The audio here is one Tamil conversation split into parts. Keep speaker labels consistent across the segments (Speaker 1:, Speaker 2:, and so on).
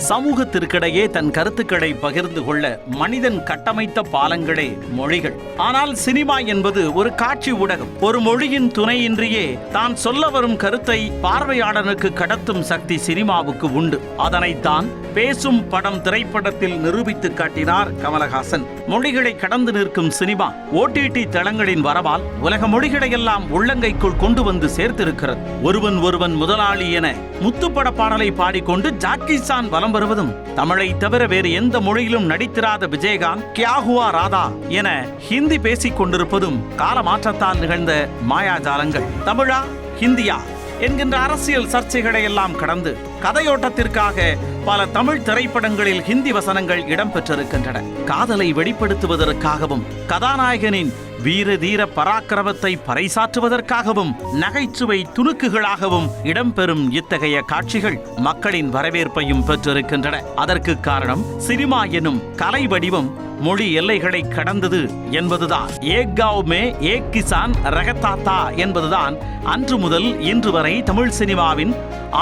Speaker 1: சமூகத்திற்கிடையே தன் கருத்துக்களை பகிர்ந்து கொள்ள மனிதன் கட்டமைத்த பாலங்களே மொழிகள். ஆனால் சினிமா என்பது ஒரு காட்சி ஊடகம். ஒரு மொழியின் துணையின்றியே தான் சொல்ல வரும் கருத்தை பார்வையாளனுக்கு கடத்தும் சக்தி சினிமாவுக்கு உண்டு. அதனைத்தான் பேசும் படம் திரைப்படத்தில் நிரூபித்து காட்டினார் கமலஹாசன். மொழிகளை கடந்து நிற்கும் சினிமா OTT தளங்களின் வரவால் உலக மொழிகளை எல்லாம் உள்ளங்கைக்குள் கொண்டு வந்து சேர்த்திருக்கிறது. ஒருவன் ஒருவன் முதலாளி என முத்துப்பட பாடலை பாடிக்கொண்டு ஜாக்கி சான் வலம் வருவதும், தமிழை தவிர வேறு எந்த மொழியிலும் நடித்திராத விஜயகாந்த் கியா ஹுவா ராதா என ஹிந்தி பேசிக் கொண்டிருப்பதும் காலமாற்றத்தால் நிகழ்ந்த மாயாஜாலங்கள். தமிழா ஹிந்தியா என்கின்ற அரசியல் சர்ச்சைகளை எல்லாம் கடந்து கதையோட்டத்திற்காக பல தமிழ் திரைப்படங்களில் ஹிந்தி வசனங்கள் இடம்பெற்றிருக்கின்றன. காதலை வெளிப்படுத்துவதற்காகவும் கதாநாயகனின் வீர தீர பராக்கிரமத்தை பறைசாற்றுவதற்காகவும் நகைச்சுவை துணுக்குகளாகவும் இடம்பெறும் இத்தகைய காட்சிகள் மக்களின் வரவேற்பையும் பெற்றிருக்கின்றன. அதற்கு காரணம் சினிமா எனும் கலை வடிவம் மொழி எல்லைகளை கடந்தது என்பதுதான். ஏக் காவ் மே ஏக் கிசான் ரகதாத்தா என்பதுதான் அன்று முதல் இன்று வரை தமிழ் சினிமாவின்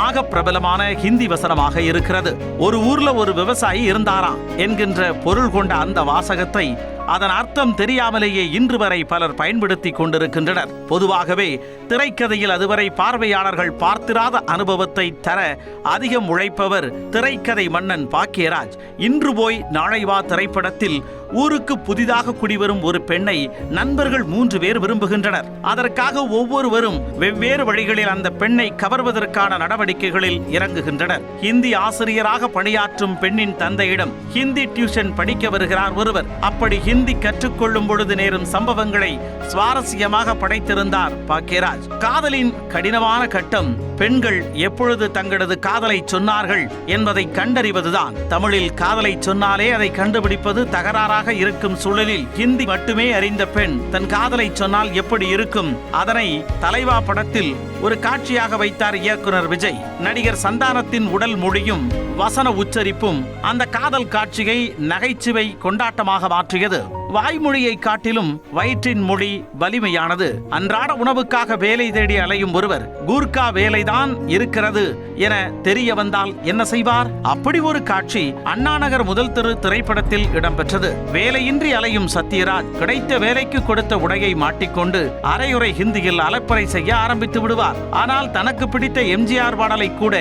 Speaker 1: ஆக பிரபலமான ஹிந்தி வசனமாக இருக்கிறது. ஒரு ஊர்ல ஒரு விவசாயி இருந்தாராம் என்கின்ற பொருள் கொண்ட அந்த வாசகத்தை அதன் அர்த்தம் தெரியாமலேயே இன்று வரை பலர் பயன்படுத்தி கொண்டிருக்கின்றனர். பொதுவாகவே திரைக்கதையில் அதுவரை பார்வையாளர்கள் பார்த்திராத அனுபவத்தை தர அதிகம் உழைப்பவர் திரைக்கதை மன்னன் பாக்கியராஜ். இன்று போய் நாளை வா திரைப்படத்தில் ஊருக்கு புதிதாக குடிவரும் ஒரு பெண்ணை நண்பர்கள் 3 பேர் விரும்புகின்றனர். அதற்காக ஒவ்வொருவரும் வெவ்வேறு வழிகளில் அந்த பெண்ணை கவர்வதற்கான நடவடிக்கைகளில் இறங்குகின்றனர். ஹிந்தி ஆசிரியராக பணியாற்றும் பெண்ணின் தந்தையிடம் ஹிந்தி டியூஷன் படிக்க வருகிறார் ஒருவர். அப்படி ஹிந்தி கற்றுக்கொள்ளும் பொழுது நேரும் சம்பவங்களை சுவாரஸ்யமாக படைத்திருந்தார் பாக்கியராஜ். காதலின் கடினமான கட்டம் பெண்கள் எப்பொழுது தங்களது காதலை சொன்னார்கள் என்பதை கண்டறிவதுதான். தமிழில் காதலை சொன்னாலே அதை கண்டுபிடிப்பது தகராறாக இருக்கும் சூழலில் ஹிந்தி மட்டுமே அறிந்த பெண் தன் காதலை சொன்னால் எப்படி இருக்கும்? அதனை தலைவா படத்தில் ஒரு காட்சியாக வைத்தார் இயக்குனர் விஜய். நடிகர் சந்தானத்தின் உடல் மொழியும் வசன உச்சரிப்பும் அந்த காதல் காட்சியை நகைச்சுவை கொண்டாட்டமாக மாற்றியது. வாய்மொழியை காட்டிலும் வயிற்றின் மொழி வலிமையானது. அன்றாட உணவுக்காக வேலை தேடி அலையும் ஒருவர் கூர்க்கா வேலைதான் இருக்கிறது என தெரிய வந்தால் என்ன செய்வார்? அப்படி ஒரு காட்சி அண்ணாநகர் முதல் தெரு திரைப்படத்தில் இடம்பெற்றது. வேலையின்றி அலையும் சத்யராஜ் கிடைத்த வேலைக்கு கொடுத்த உடையை மாட்டிக்கொண்டு அரையுறை ஹிந்தியில் அலப்பறை செய்ய ஆரம்பித்து விடுவார். ஆனால் தனக்கு பிடித்த எம்ஜிஆர் பாடலை கூட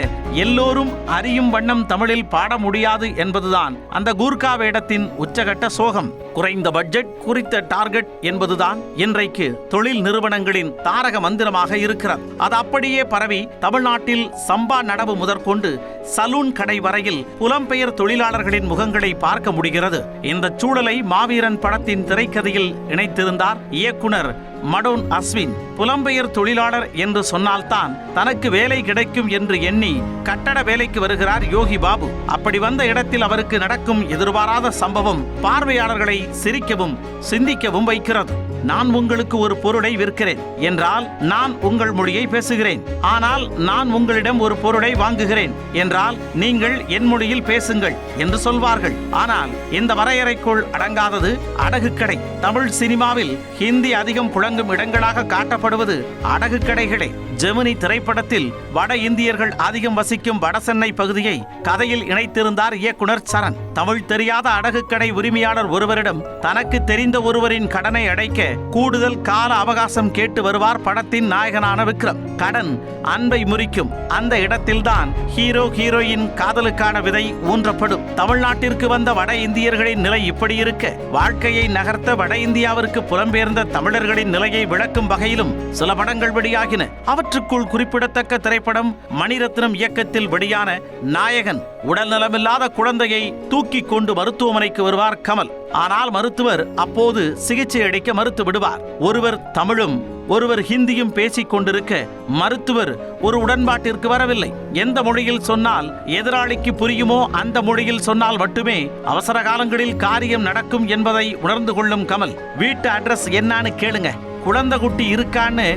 Speaker 1: எல்லோரும் அறியும் வண்ணம் தமிழில் பாட முடியாது என்பதுதான் அந்த கூர்க்கா வேடத்தின் உச்சகட்ட சோகம். குறைந்த பட்ஜெட், குறித்த டார்கெட் என்பதுதான் இன்றைக்கு தொழில் நிறுவனங்களின் தாரக மந்திரமாக இருக்கிறது. அது அப்படியே பரவி தமிழ்நாட்டில் சம்பா நடவு முதற்கொண்டு சலூன் கடை வரையில் புலம்பெயர் தொழிலாளர்களின் முகங்களை பார்க்க முடிகிறது. இந்த சூழலை மாவீரன் படத்தின் திரைக்கதையில் இணைத்திருந்தார் இயக்குனர் மடோன் அஸ்வின். புலம்பெயர் தொழிலாளர் என்று சொன்னால்தான் தனக்கு வேலை கிடைக்கும் என்று எண்ணி கட்டட வேலைக்கு வருகிறார் யோகி பாபு. அப்படி வந்த இடத்தில் அவருக்கு நடக்கும் எதிர்பாராத சம்பவம் பார்வையாளர்களை சிரிக்கவும் சிந்திக்கவும் வைக்கிறது. நான் உங்களுக்கு ஒரு பொருளை விற்கிறேன் என்றால் நான் உங்கள் மொழியை பேசுகிறேன். ஆனால் நான் உங்களிடம் ஒரு பொருளை வாங்குகிறேன் என்றால் நீங்கள் என் மொழியில் பேசுங்கள் என்று சொல்வார்கள். ஆனால் இந்த வரையறைக்குள் அடங்காதது அடகு கடை. தமிழ் சினிமாவில் ஹிந்தி அதிகம் புழங்கும் இடங்களாக காட்டப்படுவது அடகு கடைகளே. ஜெமினி திரைப்படத்தில் வட இந்தியர்கள் அதிகம் வசிக்கும் வடசென்னை பகுதியை கதையில் இணைத்திருந்தார் இயக்குனர் சரண். தமிழ் தெரியாத அடகு கடை உரிமையாளர் ஒருவரிடம் தனக்கு தெரிந்த ஒருவரின் கடனை அடைக்க கூடுதல் கால அவகாசம் கேட்டு வருவார் படத்தின் நாயகனான விக்ரம். கடன் அன்பை முறிக்கும். அந்த இடத்தில்தான் ஹீரோ ஹீரோயின் காதலுக்கான விதை ஊன்றப்படும். தமிழ்நாட்டிற்கு வந்த வட இந்தியர்களின் நிலை இப்படி இருக்க, வாழ்க்கையை நகர்த்த வட இந்தியாவிற்கு புலம்பெயர்ந்த தமிழர்களின் நிலையை விளக்கும் வகையிலும் சில படங்கள் வெளியாகின. அவற்றுக்குள் குறிப்பிடத்தக்க திரைப்படம் மணிரத்னம் இயக்கத்தில் வெளியான நாயகன். உடல் நலமில்லாத குழந்தையை தூக்கி கொண்டு மருத்துவமனைக்கு வருவார் கமல். ஆனால் மருத்துவர் அப்போது சிகிச்சை அளிக்க மறுத்து விடுவார். ஒருவர் தமிழும் ஒருவர் ஹிந்தியும் பேசிக் கொண்டிருக்க மருத்துவர் ஒரு உடன்பாட்டிற்கு வரவில்லை. எந்த மொழியில் சொன்னால் எதிராளிக்கு புரியுமோ அந்த மொழியில் சொன்னால் மட்டுமே அவசர காலங்களில் காரியம் நடக்கும் என்பதை உணர்ந்து கொள்ளும் கமல், வீட்டு அட்ரஸ் என்னான்னு கேளுங்க, குழந்தை குட்டி இருக்கான்னு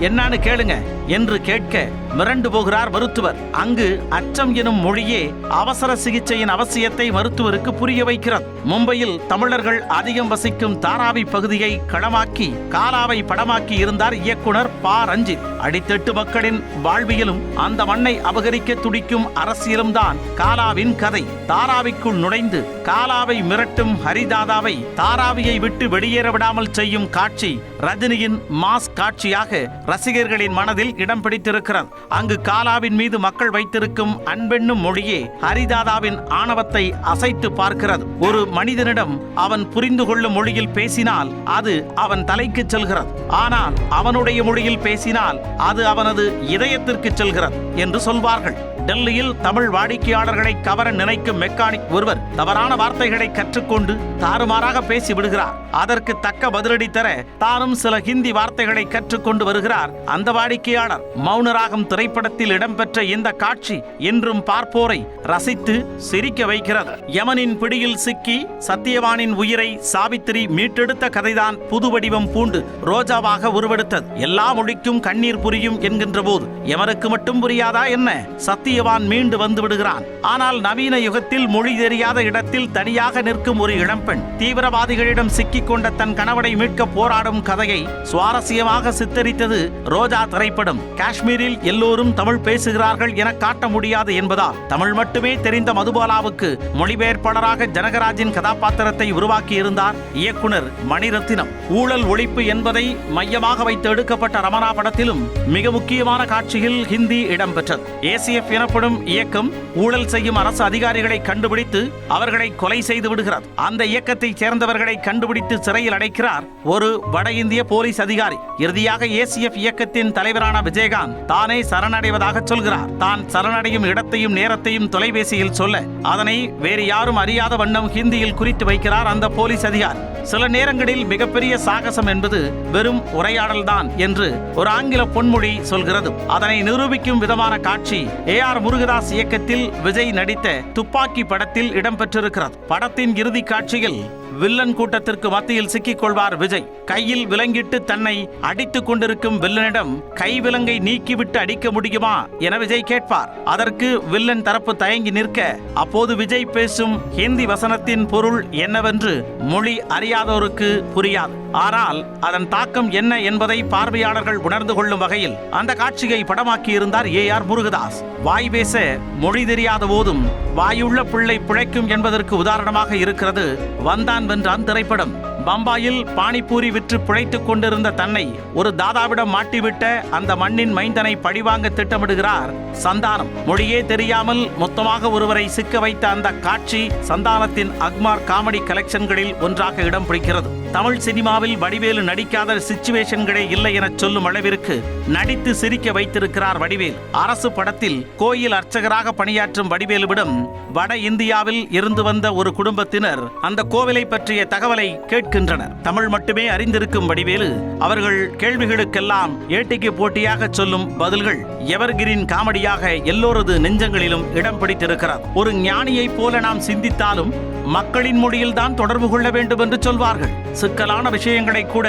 Speaker 1: என்னான்னு கேளுங்க, என்று கேட்க மிரண்டு போகிறார் மருத்துவர். அங்கு அச்சம் எனும் மொழியே அவசர சிகிச்சையின் அவசியத்தை மருத்துவருக்கு புரிய வைக்கிறது. மும்பையில் தமிழர்கள் அதிகம் வசிக்கும் தாராவி பகுதியை களமாக்கி காலாவை படமாக்கி இருந்தார் இயக்குனர் ப. ரஞ்சித். அடித்தட்டு மக்களின் வாழ்வியலும் அந்த மண்ணை அபகரிக்க துடிக்கும் அரசியலும் தான் காலாவின் கதை. தாராவிக்குள் நுழைந்து காலாவை மிரட்டும் ஹரிதாதாவை தாராவியை விட்டு வெளியேற விடாமல் செய்யும் காட்சி ரஜினியின் மாஸ் காட்சியாக ரசிகர்களின் மனதில் இடம் பிடித்திருக்கிறது. அங்கு காலாவின் மீது மக்கள் வைத்திருக்கும் அன்பென்னும் மொழியே ஹரிதாதாவின் ஆணவத்தை அசைத்து பார்க்கிறது. ஒரு மனிதனிடம் அவன் புரிந்து கொள்ளும் மொழியில் பேசினால் அது அவன் தலைக்கு செல்கிறது. ஆனால் அவனுடைய மொழியில் பேசினால் அது அவனது இதயத்திற்கு செல்கிறது என்று சொல்வார்கள். டெல்லியில் தமிழ் வாடிக்கையாளர்களை கவர நினைக்கும் மெக்கானிக் ஒருவர் தவறான வார்த்தைகளை கற்றுக்கொண்டு தாறுமாறாக பேசி விடுகிறார். அதற்கு தக்க பதிலடி தர தானும் சில ஹிந்தி வார்த்தைகளை கற்றுக்கொண்டு வருகிறார் அந்த வாடிக்கையாளர். மௌனராகம் திரைப்படத்தில் இடம்பெற்ற இந்த காட்சி இன்றும் பார்ப்போரை ரசித்து சிரிக்க வைக்கிறது. யமனின் பிடியில் சிக்கி சத்தியவானின் உயிரை சாவித்திரி மீட்டெடுத்த கதைதான் புது வடிவம் பூண்டு ரோஜாவாக உருவெடுத்தது. எல்லா மொழிக்கும் கண்ணீர் புரியும் என்கின்ற போது யமனுக்கு மட்டும் புரியாதா என்ன? சத்தியவான் மீண்டு வந்து விடுகிறான். ஆனால் நவீன யுகத்தில் மொழி தெரியாத இடத்தில் தனியாக நிற்கும் ஒரு இளம்பெண் தீவிரவாதிகளிடம் சிக்கிக் கொண்ட தன் கணவனை மீட்க போராடும் கதையை சுவாரஸ்யமாக சித்தரித்தது ரோஜா திரைப்படம். காஷ்மீரில் எல்லோரும் தமிழ் பேசுகிறார்கள் என காட்ட முடியாது என்பதால் தமிழ் மட்டுமே தெரிந்த மதுபாலாவுக்கு மொழிபெயர்ப்பாளராக ஜனகராஜின் கதாபாத்திரத்தை உருவாக்கி இருந்தார் இயக்குனர் மணிரத்தினம். ஊழல் ஒழிப்பு என்பதை மையமாக வைத்து எடுக்கப்பட்ட ரமணா படத்திலும் மிக முக்கியமான காட்சியில் ஹிந்தி இடம்பெற்றது. ஏசிஎஃப் எனப்படும் இயக்கம் ஊழல் செய்யும் அரசு அதிகாரிகளை கண்டுபிடித்து அவர்களை கொலை செய்து விடுகிறது. அந்த இயக்கத்தை சேர்ந்தவர்களை கண்டுபிடித்து சிறையில் அடைக்கிறார் ஒரு வட இந்திய போலீஸ் அதிகாரி. இறுதியாக ஏசிஎஃப் இயக்கத்தின் தலைவரான விஜயகாந்த் தானே சரணடைவதாக சொல்கிறார். தான் சரணடையும் இடத்தையும் நேரத்தையும் தொலைபேசியில் சொல்ல அதனை வேறு யாரும் அறியாத வண்ணம் ஹிந்தியில் குறித்து வைக்கிறார் அந்த போலீஸ் அதிகாரி. சில நேரங்களில் மிகப்பெரிய சாகசம் என்பது வெறும் உரையாடல் தான் என்று ஒரு ஆங்கில பொன்மொழி சொல்கிறது. அதனை நிரூபிக்கும் விதமான காட்சி AR முருகதாஸ் இயக்கத்தில் விஜய் நடித்த துப்பாக்கி படத்தில் இடம்பெற்றிருக்கிறது. படத்தின் இறுதி காட்சியில் வில்லன் கூட்டத்திற்கு மத்தியில் சிக்கிக் கொள்வார் விஜய். கையில் விலங்கிட்டு தன்னை அடித்துக் கொண்டிருக்கும் வில்லனிடம் கை விலங்கை நீக்கிவிட்டு அடிக்க முடியுமா என விஜய் கேட்பார். அதற்கு வில்லன் தரப்பு தயங்கி நிற்க அப்போது விஜய் பேசும் ஹிந்தி வசனத்தின் பொருள் என்னவென்று மொழி அறியாதோருக்கு புரியாது. ஆனால் அதன் தாக்கம் என்ன என்பதை பார்வையாளர்கள் உணர்ந்து கொள்ளும் வகையில் அந்த காட்சியை படமாக்கி இருந்தார் AR முருகதாஸ். வாய் பேச மொழி தெரியாத போதும் வாயுள்ள பிள்ளை பிழைக்கும் என்பதற்கு உதாரணமாக இருக்கிறது வந்தான் வென்றான் திரைப்படம். பம்பாயில் பானிபூரி விற்று பிழைத்துக் கொண்டிருந்த தன்னை ஒரு தாதாவிடம் மாட்டிவிட்ட அந்த மண்ணின் மைந்தனை பழிவாங்க திட்டமிடுகிறார் சந்தானம். மொழியே தெரியாமல் மொத்தமாக ஒருவரை சிக்க வைத்த அந்த காட்சி சந்தானத்தின் அக்மார் காமெடி கலெக்ஷன்களில் ஒன்றாக இடம் பிடிக்கிறது. தமிழ் சினிமாவில் வடிவேலு நடிக்காத சிச்சுவேஷன்களே இல்லை என சொல்லும் அளவிற்கு நடித்து சிரிக்க வைத்திருக்கிறார் வடிவேல். அரசு படத்தில் கோயில் அர்ச்சகராக பணியாற்றும் வடிவேலுவிடம் வட இந்தியாவில் இருந்து வந்த ஒரு குடும்பத்தினர் அந்த கோவிலை பற்றிய தகவலை கேட்கின்றனர். தமிழ் மட்டுமே அறிந்திருக்கும் வடிவேலு அவர்கள் கேள்விகளுக்கெல்லாம் ஏட்டிக்கு போட்டியாக சொல்லும் பதில்கள் எவர்கிரீன் காமெடியாக எல்லோரது நெஞ்சங்களிலும் இடம் பிடித்திருக்கிறார். ஒரு ஞானியைப் போல நாம் சிந்தித்தாலும் மக்களின் மொழியில் தான் தொடர்பு கொள்ள வேண்டும் என்று சொல்வார்கள். சிக்கலான விஷயங்களை கூட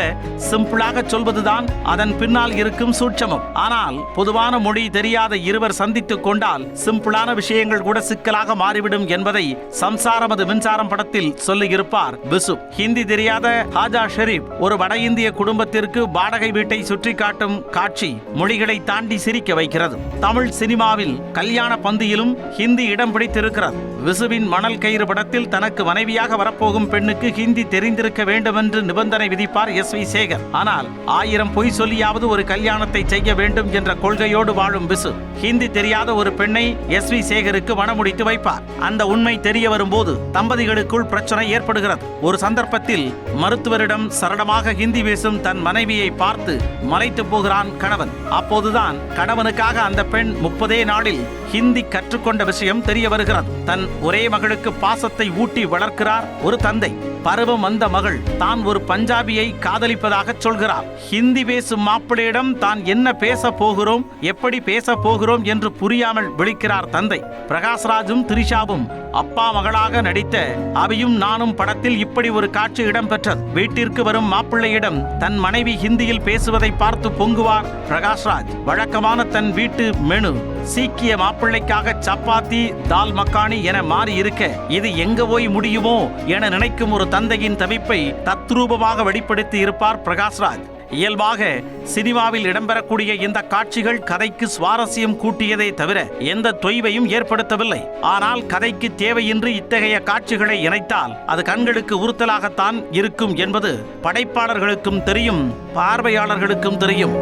Speaker 1: சிம்பிளாக சொல்வதுதான் அதன் பின்னால் இருக்கும் சூட்சமம். ஆனால் பொதுவான மொழி தெரியாத இருவர் சந்தித்துக் கொண்டால் சிம்பிளான விஷயங்கள் கூட சிக்கலாக மாறிவிடும் என்பதை சம்சாரமது மின்சாரம் படத்தில் சொல்லியிருப்பார் விசு. ஹிந்தி தெரியாத ஹாஜா ஷெரீப் ஒரு வட இந்திய குடும்பத்திற்கு வாடகை வீட்டை சுற்றி காட்டும் காட்சி மொழிகளை தாண்டி சிரிக்க வைக்கிறது. தமிழ் சினிமாவில் கல்யாண பந்தியிலும் ஹிந்தி இடம் பிடித்திருக்கிறது. விசுவின் மணல் கயிறு படத்தில் தனக்கு மனைவியாக வரப்போகும் பெண்ணுக்கு ஹிந்தி தெரிந்திருக்க வேண்டும் என்று நிபந்தனை விதிப்பார் SV சேகர். ஆனால் 1000 பொய் சொல்லியாவது ஒரு கல்யாணத்தை செய்ய வேண்டும் என்ற கொள்கையோடு வாழும் விசு ஹிந்தி தெரியாத ஒரு பெண்ணை SV சேகருக்கு மணமுடித்து வைப்பார். அந்த உண்மை தெரிய வரும்போது தம்பதிகளுக்குள் பிரச்சனை ஏற்படுகிறது. ஒரு சந்தர்ப்பத்தில் மருத்துவரிடம் சரளமாக ஹிந்தி பேசும் தன் மனைவியை பார்த்து மலைத்து போகிறான் கணவன். அப்போதுதான் கணவனுக்காக அந்த பெண் 30 நாளில் ஹிந்தி கற்றுக்கொண்ட விஷயம் தெரிய வருகிறது. தன் ஒரே மகளுக்கு பாசத்தை ஊட்டி வளர்க்கிறார் ஒரு தந்தை. பருவம் வந்த மகள் தான் ஒரு பஞ்சாபியை காதலிப்பதாக சொல்கிறார். ஹிந்தி பேசும் மாப்பிள்ளையிடம் தான் என்ன பேச போகிறோம் எப்படி பேச போகிறோம் என்று புரியாமல் விழிக்கிறார் தந்தை. பிரகாஷ்ராஜும் திரிஷாவும் அப்பா மகளாக நடித்த அபியும் நானும் படத்தில் இப்படி ஒரு காட்சி இடம்பெற்றது. வீட்டிற்கு வரும் மாப்பிள்ளையிடம் தன் மனைவி ஹிந்தியில் பேசுவதை பார்த்து பொங்குவார் பிரகாஷ்ராஜ். வழக்கமான தன் வீட்டு மெனு சீக்கிய மாப்பிள்ளைக்காக சப்பாத்தி தால் மக்கானி என மாறி இருக்க, இது எங்க போய் முடியுமோ என நினைக்கும் ஒரு தந்தையின் தவிப்பை தத்ரூபமாக வெளிப்படுத்தி இருப்பார் பிரகாஷ்ராஜ். இயல்பாக சினிமாவில் இடம்பெறக்கூடிய இந்த காட்சிகள் கதைக்கு சுவாரஸ்யம் கூட்டியதே தவிர எந்த தொய்வையும் ஏற்படுத்தவில்லை. ஆனால் கதைக்கு தேவையின்றி இத்தகைய காட்சிகளை இணைத்தால் அது கண்களுக்கு உறுத்தலாகத்தான் இருக்கும் என்பது படைப்பாளர்களுக்கும் தெரியும், பார்வையாளர்களுக்கும் தெரியும்.